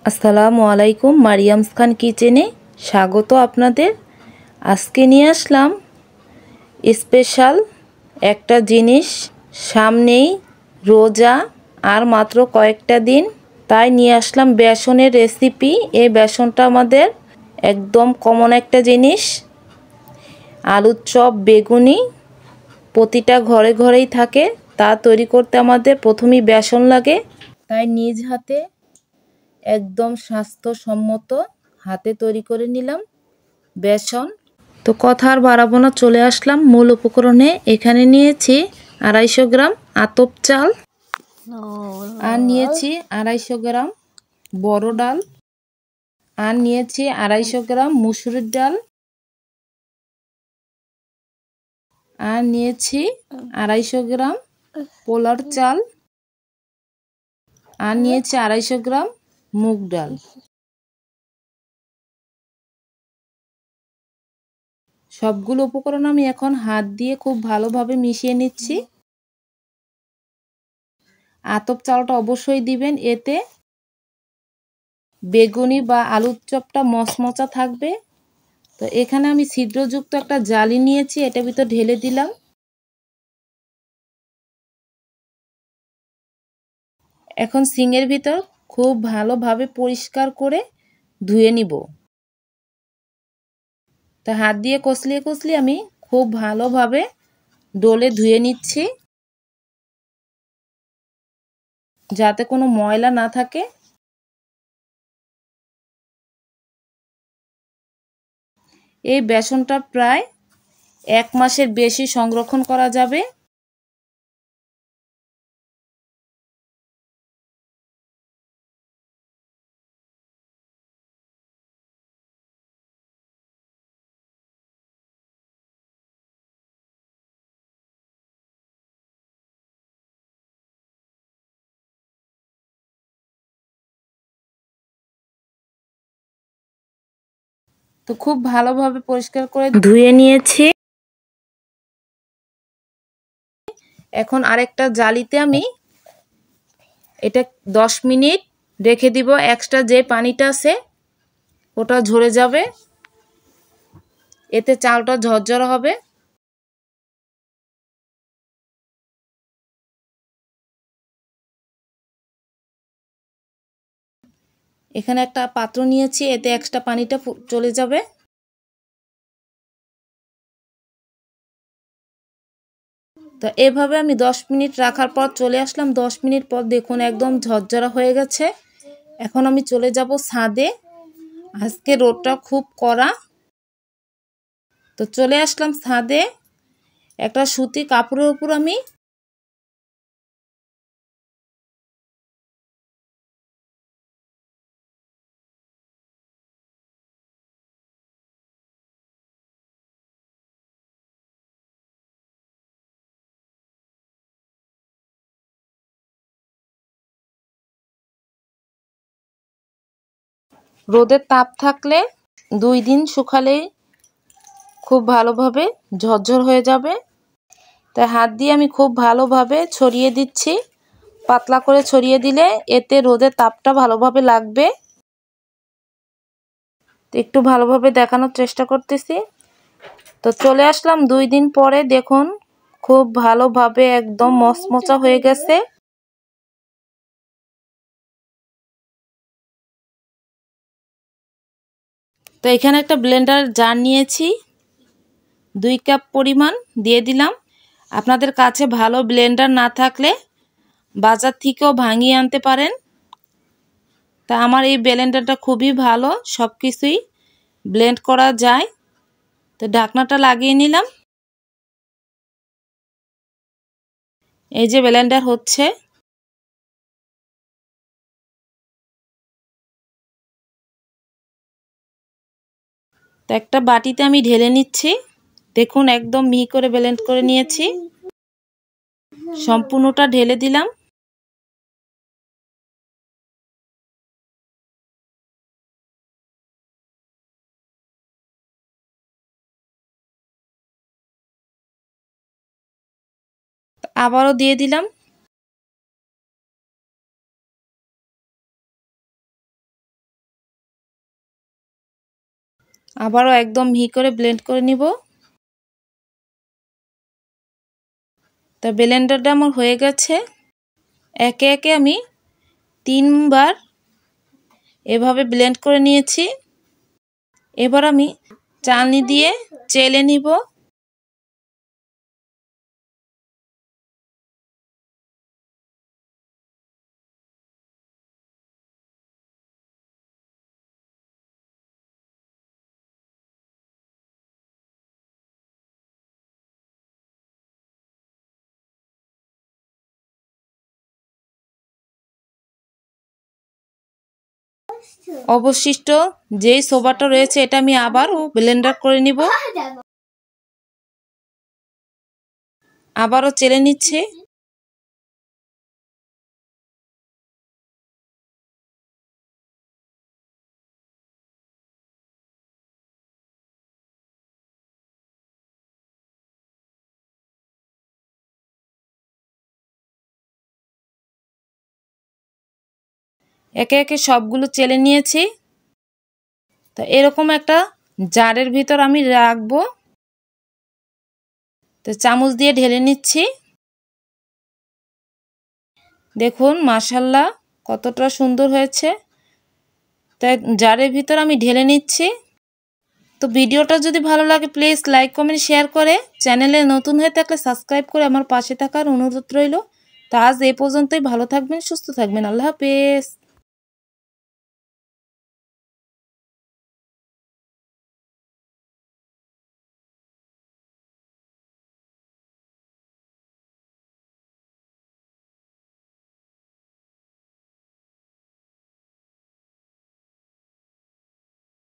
আসসালামু আলাইকুম, মারিয়ামস খান কিচেনে স্বাগত আপনাদের। আজকে নিয়ে আসলাম স্পেশাল একটা জিনিস। সামনেই রোজা আর মাত্র কয়েকটা দিন, তাই নিয়ে আসলাম বেসনের রেসিপি। এই বেসনটা আমাদের একদম কমন একটা জিনিস। আলুর চপ, বেগুনি প্রতিটা ঘরে ঘরেই থাকে। তা তৈরি করতে আমাদের প্রথমেই বেসন লাগে, তাই নিজ হাতে একদম স্বাস্থ্যসম্মত হাতে তৈরি করে নিলাম বেসন। তো কথা আর বাড়াবো না, চলে আসলাম মূল উপকরণে। এখানে নিয়েছি 250 গ্রাম আতপ চাল, আর নিয়েছি 250 গ্রাম বড় ডাল, আর নিয়েছি 250 গ্রাম মুসুরির ডাল, আর নিয়েছি 250 গ্রাম পোলার চাল, আর নিয়েছি 250 গ্রাম মুগ ডাল। সবগুলো উপকরণ আমি এখন হাত দিয়ে খুব ভালোভাবে মিশিয়ে নিচ্ছি। আতপ চালটা অবশ্যই দিবেন, এতে বেগুনি বা আলুর চপটা মচমচা থাকবে। তো এখানে আমি ছিদ্রযুক্ত একটা জালি নিয়েছি, এটা ভিতর ঢেলে দিলাম। এখন সিঙের ভিতর খুব ভালোভাবে পরিষ্কার করে ধুয়ে নিব। তা হাত দিয়ে কষলিয়ে কষলিয়ে আমি খুব ভালোভাবে ডলে ধুয়ে নিচ্ছি, যাতে কোনো ময়লা না থাকে। এই বেসনটা প্রায় 1 মাসের বেশি সংরক্ষণ করা যাবে। তো খুব ভালোভাবে পরিষ্কার করে ধুয়ে নিয়েছি। এখন আরেকটা জালিতে আমি এটা 10 মিনিট রেখে দিব। এক্সট্রা যে পানিটা আছে ওটা ঝরে যাবে, এতে চালটা ঝরঝরা হবে। এখানে একটা পাত্র নিয়েছি, এতে এক্সট্রা পানিটা চলে যাবে। তো এভাবে আমি 10 মিনিট রাখার পর চলে আসলাম। 10 মিনিট পর দেখুন একদম ঝরঝরা হয়ে গেছে। এখন আমি চলে যাব ছাদে। আজকে রোদটা খুব কড়া, তো চলে আসলাম ছাদে। একটা সুতি কাপড়ের উপর আমি রোদের তাপ থাকলে 2 দিন শুকালেই খুব ভালোভাবে ঝরঝর হয়ে যাবে। তাই হাত দিয়ে আমি খুব ভালোভাবে ছড়িয়ে দিচ্ছি। পাতলা করে ছড়িয়ে দিলে এতে রোদের তাপটা ভালোভাবে লাগবে। তো একটু ভালোভাবে দেখানোর চেষ্টা করতেছি। তো চলে আসলাম 2 দিন পরে, দেখুন খুব ভালোভাবে একদম মচমচা হয়ে গেছে। তো এখানে একটা ব্লেন্ডার জার নিয়েছি, 2 কাপ পরিমাণ দিয়ে দিলাম। আপনাদের কাছে ভালো ব্লেন্ডার না থাকলে বাজার থেকেও ভাঙিয়ে আনতে পারেন। তা আমার এই ব্লেন্ডারটা খুবই ভালো, সব কিছুই ব্লেন্ড করা যায়। তো ঢাকনাটা লাগিয়ে নিলাম। এই যে ব্লেন্ডার হচ্ছে। তো একটা বাটিতে আমি ঢেলে নিচ্ছি। দেখুন একদম মিহি করে ব্লেন্ড করে নিয়েছি। সম্পূর্ণটা ঢেলে দিলাম। আবারও দিয়ে দিলাম। আবারও একদম মিহি করে ব্লেন্ড করে নিব। তা ব্লেন্ডারটা আমার হয়ে গেছে। একে একে আমি 3 বার এভাবে ব্লেন্ড করে নিয়েছি। এবার আমি চালনি দিয়ে চেলে নিব। অবশিষ্ট যেই সোবাটা রয়েছে এটা আমি আবারও ব্লেন্ডার করে নিব। আবারও চেলে নিচ্ছি। একে একে সবগুলো চেলে নিয়েছি। তো এরকম একটা জারের ভিতর আমি রাখবো। তো চামচ দিয়ে ঢেলে নিচ্ছি। দেখুন মাশাআল্লাহ কতটা সুন্দর হয়েছে। তাই জারের ভিতর আমি ঢেলে নিচ্ছি। তো ভিডিওটা যদি ভালো লাগে প্লিজ লাইক কমেন্ট শেয়ার করে চ্যানেলে নতুন হয়ে থাকলে সাবস্ক্রাইব করে আমার পাশে থাকার অনুরোধ রইল। তো আজ এই পর্যন্তই। ভালো থাকবেন, সুস্থ থাকবেন। আল্লাহ হাফেজ।